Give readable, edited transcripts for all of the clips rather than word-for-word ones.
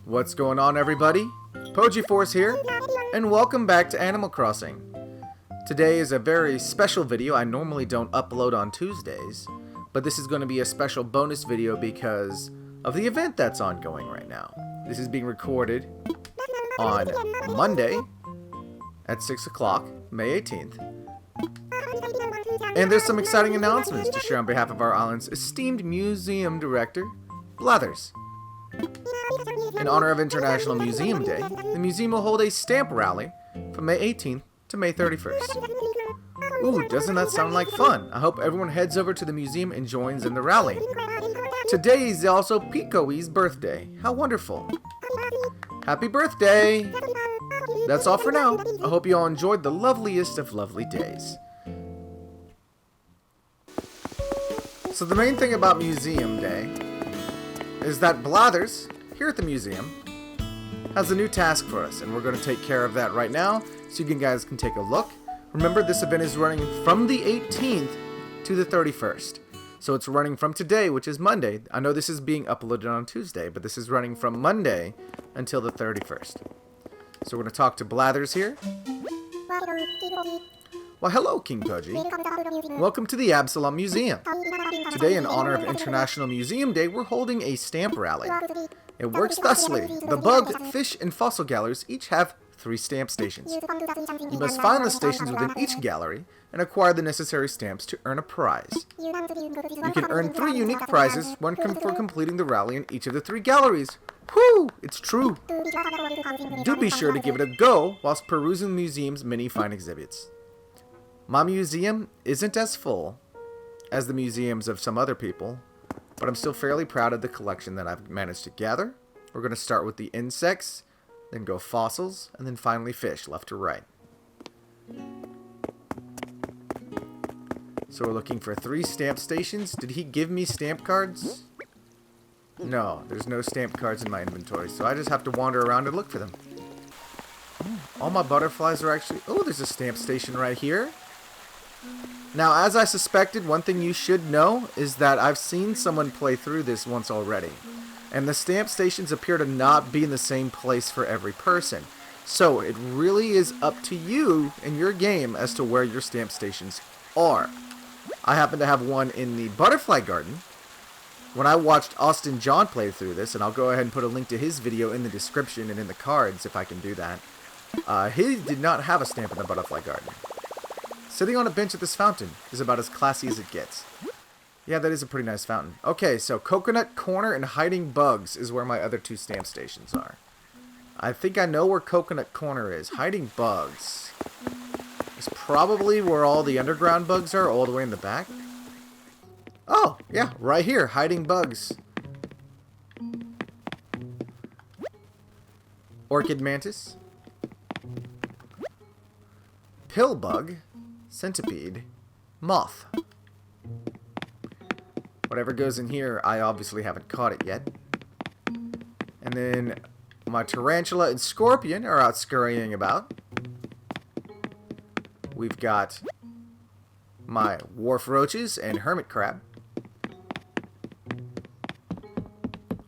What's going on, everybody? Pojiforce here, and welcome back to Animal Crossing. Today is a very special video. I normally don't upload on Tuesdays, but this is going to be a special bonus video because of the event that's ongoing right now. This is being recorded on Monday at 6 o'clock, May 18th. And there's some exciting announcements to share on behalf of our island's esteemed museum director, Blathers. In honor of International Museum Day, the museum will hold a stamp rally from May 18th to May 31st. Ooh, doesn't that sound like fun? I hope everyone heads over to the museum and joins in the rally. Today is also Picoe's birthday. How wonderful. Happy birthday! That's all for now. I hope you all enjoyed the loveliest of lovely days. So the main thing about Museum Day is that Blathers, here at the museum, has a new task for us, and we're going to take care of that right now, so you guys can take a look. Remember, this event is running from the 18th to the 31st. So it's running from today, which is Monday. I know this is being uploaded on Tuesday, but this is running from Monday until the 31st. So we're going to talk to Blathers here. Well, hello, King Pudgy. Welcome to the Absalom Museum. Today, in honor of International Museum Day, we're holding a stamp rally. It works thusly. The bug, fish, and fossil galleries each have 3 stamp stations. You must find the stations within each gallery and acquire the necessary stamps to earn a prize. You can earn 3 unique prizes, one for completing the rally in each of the 3 galleries. Whew! It's true. Do be sure to give it a go whilst perusing the museum's many fine exhibits. My museum isn't as full as the museums of some other people, but I'm still fairly proud of the collection that I've managed to gather. We're going to start with the insects, then go fossils, and then finally fish, left to right. So we're looking for 3 stamp stations. Did he give me stamp cards? No, there's no stamp cards in my inventory, so I just have to wander around and look for them. All my butterflies are actually... Oh, there's a stamp station right here. Now, as I suspected, one thing you should know is that I've seen someone play through this once already. And the stamp stations appear to not be in the same place for every person. So, it really is up to you in your game as to where your stamp stations are. I happen to have one in the butterfly garden. When I watched Austin John play through this, and I'll go ahead and put a link to his video in the description and in the cards if I can do that. He did not have a stamp in the butterfly garden. Sitting on a bench at this fountain is about as classy as it gets. Yeah, that is a pretty nice fountain. Okay, so Coconut Corner and Hiding Bugs is where my other 2 stamp stations are. I think I know where Coconut Corner is. Hiding Bugs is probably where all the underground bugs are, all the way in the back. Oh, yeah, right here. Hiding Bugs. Orchid Mantis. Pill Bug. Centipede, moth. Whatever goes in here, I obviously haven't caught it yet. And then my tarantula and scorpion are out scurrying about. We've got my wharf roaches and hermit crab.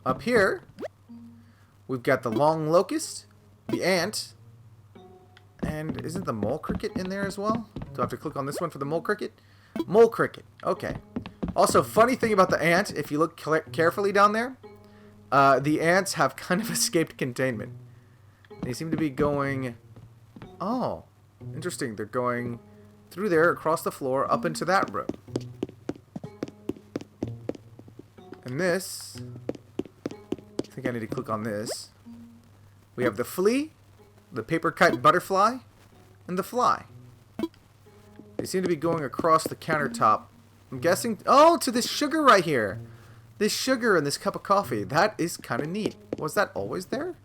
Up here, we've got the long locust, the ant, and isn't the mole cricket in there as well? Do I have to click on this one for the mole cricket? Mole cricket. Okay. Also, funny thing about the ant, if you look carefully down there, the ants have kind of escaped containment. They seem to be going... Oh, interesting. They're going through there, across the floor, up into that room. And this... I think I need to click on this. We have the flea, the paper kite butterfly, and the fly. They seem to be going across the countertop. I'm guessing... Oh, to this sugar right here. This sugar in this cup of coffee. That is kind of neat. Was that always there?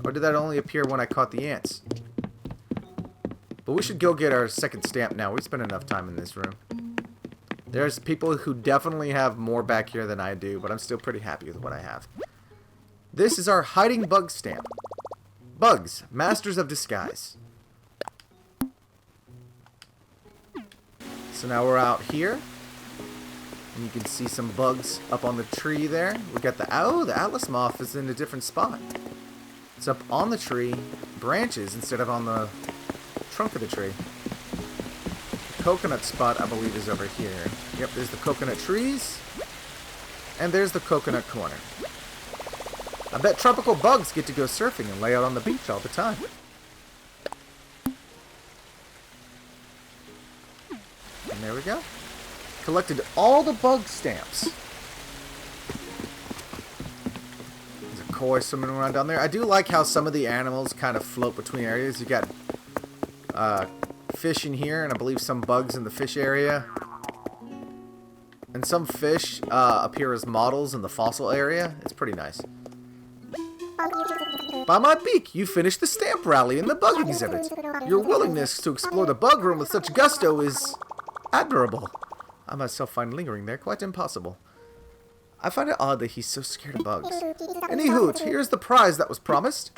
Or did that only appear when I caught the ants? But we should go get our second stamp now. We've spent enough time in this room. There's people who definitely have more back here than I do, but I'm still pretty happy with what I have. This is our Hiding Bug stamp. Bugs, Masters of Disguise. So now we're out here. And you can see some bugs up on the tree there. We got the Atlas moth is in a different spot. It's up on the tree, branches instead of on the trunk of the tree. The coconut spot, I believe, is over here. Yep, there's the coconut trees. And there's the coconut corner. I bet tropical bugs get to go surfing and lay out on the beach all the time. And there we go. Collected all the bug stamps. There's a koi swimming around down there. I do like how some of the animals kind of float between areas. You got fish in here, and I believe some bugs in the fish area. And some fish appear as models in the fossil area. It's pretty nice. By my beak, you finished the stamp rally in the bug exhibit. Your willingness to explore the bug room with such gusto is admirable. I myself find lingering there quite impossible. I find it odd that he's so scared of bugs. Anywho, here's the prize that was promised.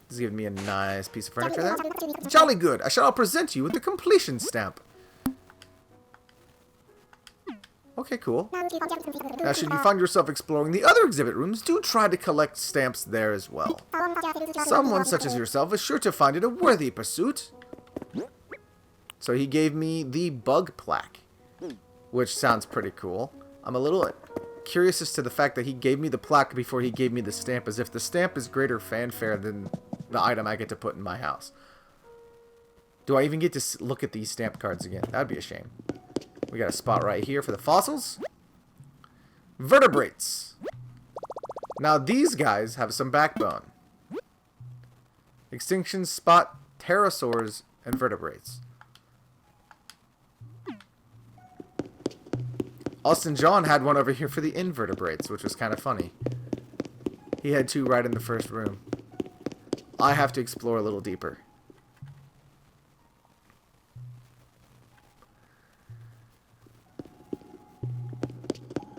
He's giving me a nice piece of furniture there. Jolly good. I shall present you with the completion stamp. Okay, cool. Now, should you find yourself exploring the other exhibit rooms, do try to collect stamps there as well. Someone such as yourself is sure to find it a worthy pursuit. So he gave me the bug plaque, which sounds pretty cool. I'm a little curious as to the fact that he gave me the plaque before he gave me the stamp, as if the stamp is greater fanfare than the item I get to put in my house. Do I even get to look at these stamp cards again? That'd be a shame. We got a spot right here for the fossils. Vertebrates. Now these guys have some backbone. Extinction spot, pterosaurs, and vertebrates. Austin John had one over here for the invertebrates, which was kind of funny. He had two right in the first room. I have to explore a little deeper.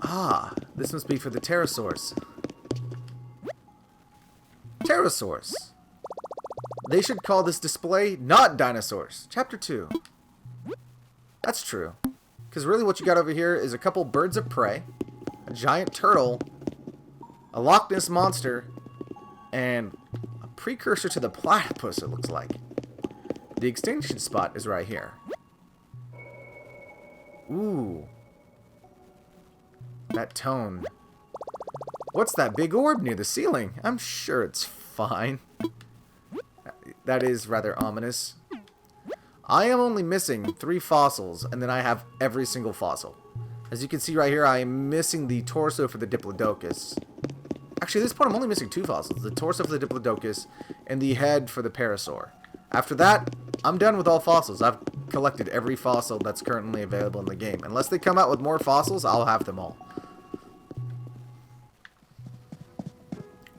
Ah, this must be for the pterosaurs. Pterosaurs. They should call this display not dinosaurs. Chapter 2. That's true. Because really what you got over here is a couple birds of prey, a giant turtle, a Loch Ness monster, and a precursor to the platypus, it looks like. The extinction spot is right here. Ooh. That tone. What's that big orb near the ceiling? I'm sure it's fine. That is rather ominous. I am only missing 3 fossils, and then I have every single fossil. As you can see right here, I am missing the torso for the Diplodocus. Actually, at this point, I'm only missing 2 fossils. The torso for the Diplodocus, and the head for the Pterosaur. After that, I'm done with all fossils. I've collected every fossil that's currently available in the game. Unless they come out with more fossils, I'll have them all.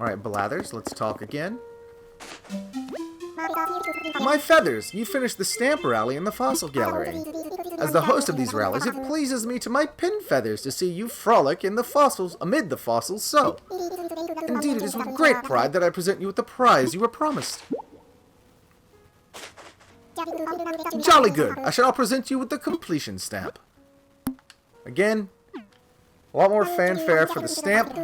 Alright, Blathers, let's talk again. My feathers, you finished the stamp rally in the fossil gallery. As the host of these rallies, it pleases me to my pin feathers to see you frolic in the fossils, amid the fossils, so. Indeed, it is with great pride that I present you with the prize you were promised. Jolly good. I shall present you with the completion stamp. Again, a lot more fanfare for the stamp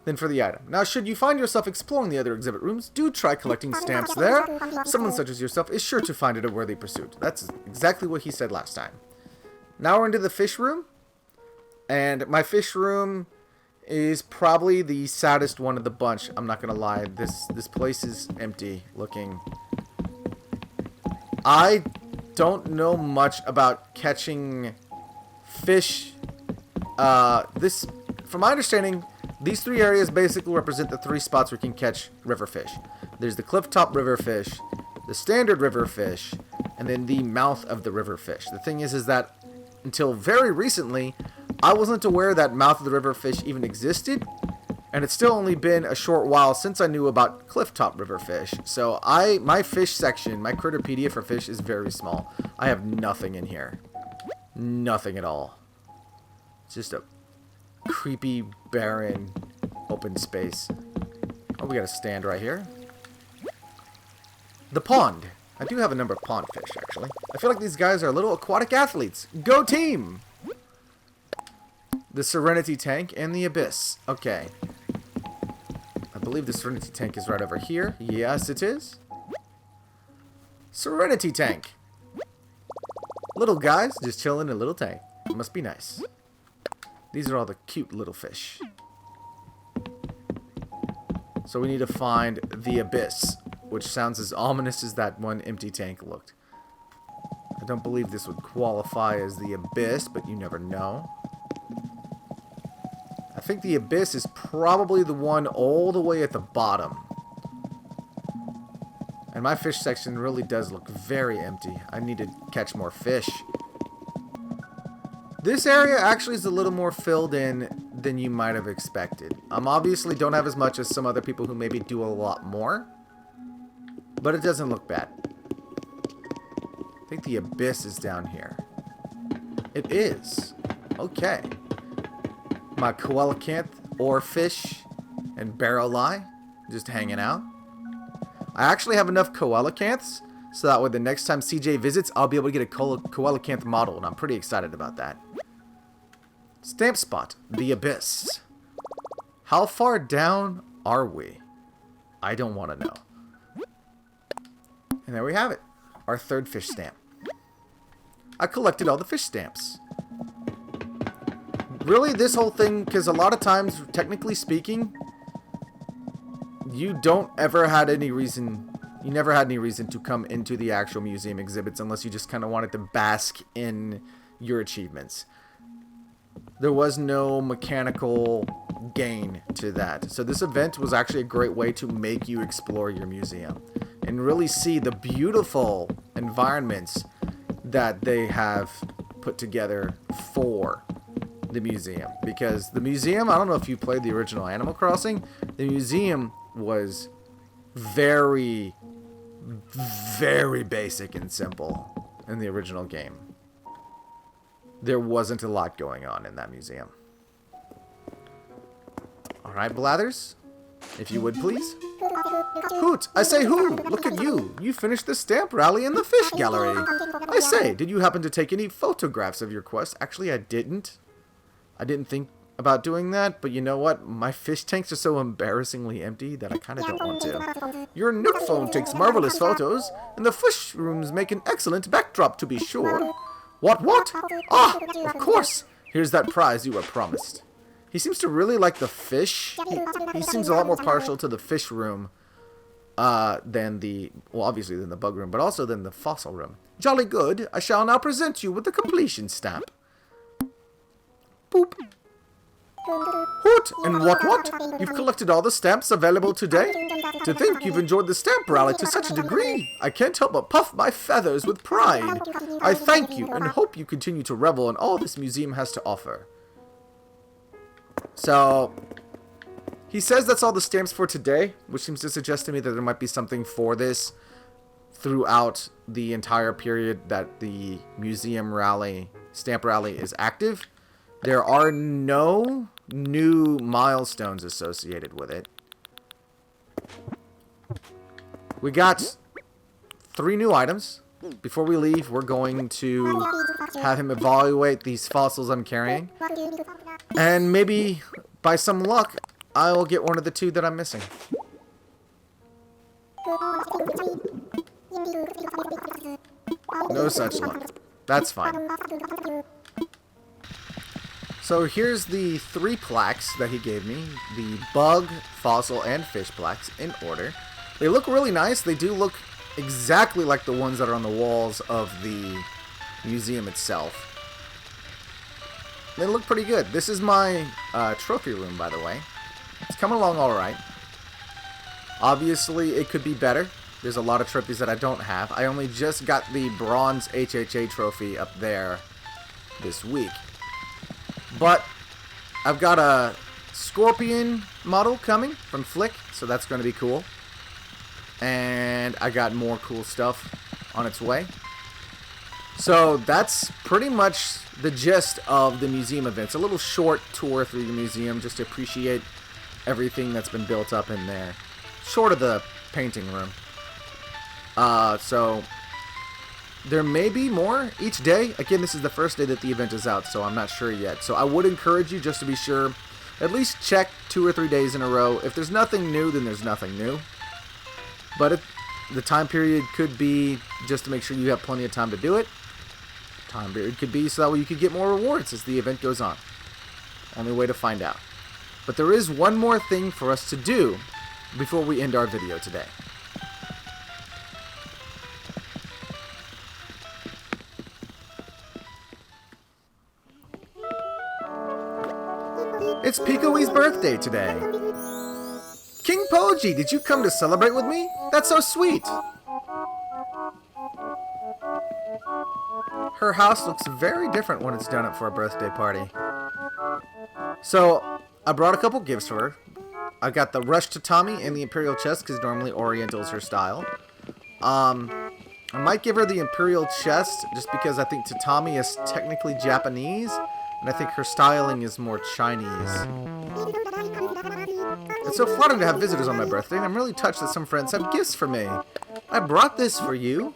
than for the item. Now, should you find yourself exploring the other exhibit rooms, do try collecting stamps there. Someone such as yourself is sure to find it a worthy pursuit. That's exactly what he said last time. Now we're into the fish room. And my fish room is probably the saddest one of the bunch. I'm not going to lie. This place is empty looking. I don't know much about catching fish. From my understanding, these 3 areas basically represent the 3 spots where you can catch river fish. There's the clifftop river fish, the standard river fish, and then the mouth of the river fish. The thing is that until very recently, I wasn't aware that mouth of the river fish even existed, and it's still only been a short while since I knew about clifftop river fish. So my fish section, my Critterpedia for fish is very small. I have nothing in here. Nothing at all. It's just a creepy, barren, open space. Oh, we got a stand right here. The pond. I do have a number of pond fish, actually. I feel like these guys are little aquatic athletes. Go team! The Serenity tank and the Abyss. Okay. I believe the Serenity tank is right over here. Yes, it is. Serenity tank. Little guys just chilling in a little tank. It must be nice. These are all the cute little fish. So we need to find the Abyss, which sounds as ominous as that one empty tank looked. I don't believe this would qualify as the Abyss, but you never know. I think the Abyss is probably the one all the way at the bottom. And my fish section really does look very empty. I need to catch more fish. This area actually is a little more filled in than you might have expected. Obviously don't have as much as some other people who maybe do a lot more. But it doesn't look bad. I think the Abyss is down here. It is. Okay. My coelacanth, oarfish, and barrel-eye just hanging out. I actually have enough coelacanths so that way the next time CJ visits, I'll be able to get a coelacanth model, and I'm pretty excited about that. Stamp spot, the Abyss. How far down are we? I don't want to know. And there we have it. Our third fish stamp. I collected all the fish stamps. Really, this whole thing, because a lot of times, technically speaking, you don't ever had any reason, you never had any reason to come into the actual museum exhibits unless you just kind of wanted to bask in your achievements. There was no mechanical gain to that. So this event was actually a great way to make you explore your museum and really see the beautiful environments that they have put together for the museum. Because the museum, I don't know if you played the original Animal Crossing, the museum was very, very basic and simple in the original game. There wasn't a lot going on in that museum. Alright, Blathers, if you would please. Hoot! I say who? Look at you! You finished the stamp rally in the fish gallery! I say, did you happen to take any photographs of your quest? Actually, I didn't. I didn't think about doing that, but you know what? My fish tanks are so embarrassingly empty that I kind of don't want to. Your Nook phone takes marvelous photos, and the fish rooms make an excellent backdrop to be sure. What? Ah, of course! Here's that prize you were promised. He seems to really like the fish. He seems a lot more partial to the fish room than the, well, obviously than the bug room, but also than the fossil room. Jolly good. I shall now present you with the completion stamp. Boop. Hoot! And what? You've collected all the stamps available today? To think you've enjoyed the stamp rally to such a degree, I can't help but puff my feathers with pride. I thank you and hope you continue to revel in all this museum has to offer. So, he says that's all the stamps for today, which seems to suggest to me that there might be something for this throughout the entire period that the museum rally, stamp rally is active. There are no new milestones associated with it. We got 3 new items. Before we leave, we're going to have him evaluate these fossils I'm carrying. And maybe, by some luck, I will get one of the 2 that I'm missing. No such luck. That's fine. So here's the 3 plaques that he gave me. The bug, fossil, and fish plaques in order. They look really nice. They do look exactly like the ones that are on the walls of the museum itself. They look pretty good. This is my trophy room, by the way. It's coming along alright. Obviously, it could be better. There's a lot of trophies that I don't have. I only just got the bronze HHA trophy up there this week. But I've got a scorpion model coming from Flick, so that's going to be cool. And I got more cool stuff on its way. So that's pretty much the gist of the museum events. A little short tour through the museum just to appreciate everything that's been built up in there. Short of the painting room. So there may be more each day. Again, this is the first day that the event is out, so I'm not sure yet. So I would encourage you, just to be sure, at least check 2 or 3 days in a row. If there's nothing new, then there's nothing new. But the time period could be just to make sure you have plenty of time to do it. Time period could be so that way you could get more rewards as the event goes on. Only way to find out. But there is one more thing for us to do before we end our video today. It's Pikoe's birthday today. King Poji, did you come to celebrate with me? That's so sweet. Her house looks very different when it's done up for a birthday party. So, I brought a couple gifts for her. I got the Rush Tatami and the Imperial Chest, because normally Oriental is her style. I might give her the Imperial Chest, just because I think Tatami is technically Japanese, and I think her styling is more Chinese. It's so flattering to have visitors on my birthday, and I'm really touched that some friends have gifts for me. I brought this for you.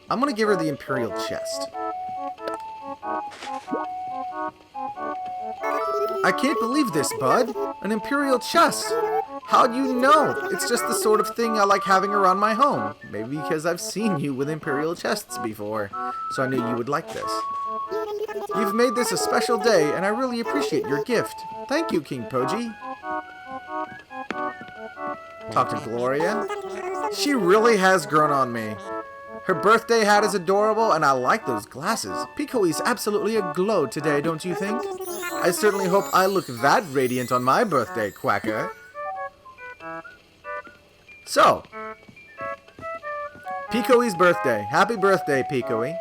I'm going to give her the Imperial Chest. I can't believe this, bud. An Imperial Chest. How'd you know? It's just the sort of thing I like having around my home. Maybe because I've seen you with Imperial Chests before, so I knew you would like this. You've made this a special day, and I really appreciate your gift. Thank you, King Poji. Talk to Gloria. She really has grown on me. Her birthday hat is adorable, and I like those glasses. Pikoe is absolutely aglow today, don't you think? I certainly hope I look that radiant on my birthday, Quacker. So, Pikoe's birthday. Happy birthday, Pikoe.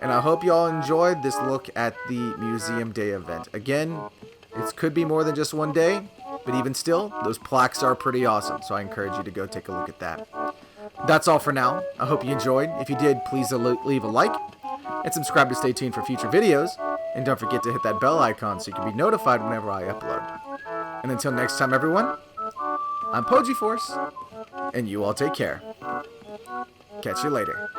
And I hope you all enjoyed this look at the Museum Day event. Again, it could be more than just one day, but even still, those plaques are pretty awesome, so I encourage you to go take a look at that. That's all for now. I hope you enjoyed. If you did, please leave a like and subscribe to stay tuned for future videos. And don't forget to hit that bell icon so you can be notified whenever I upload. And until next time, everyone, I'm Poji Force, and you all take care. Catch you later.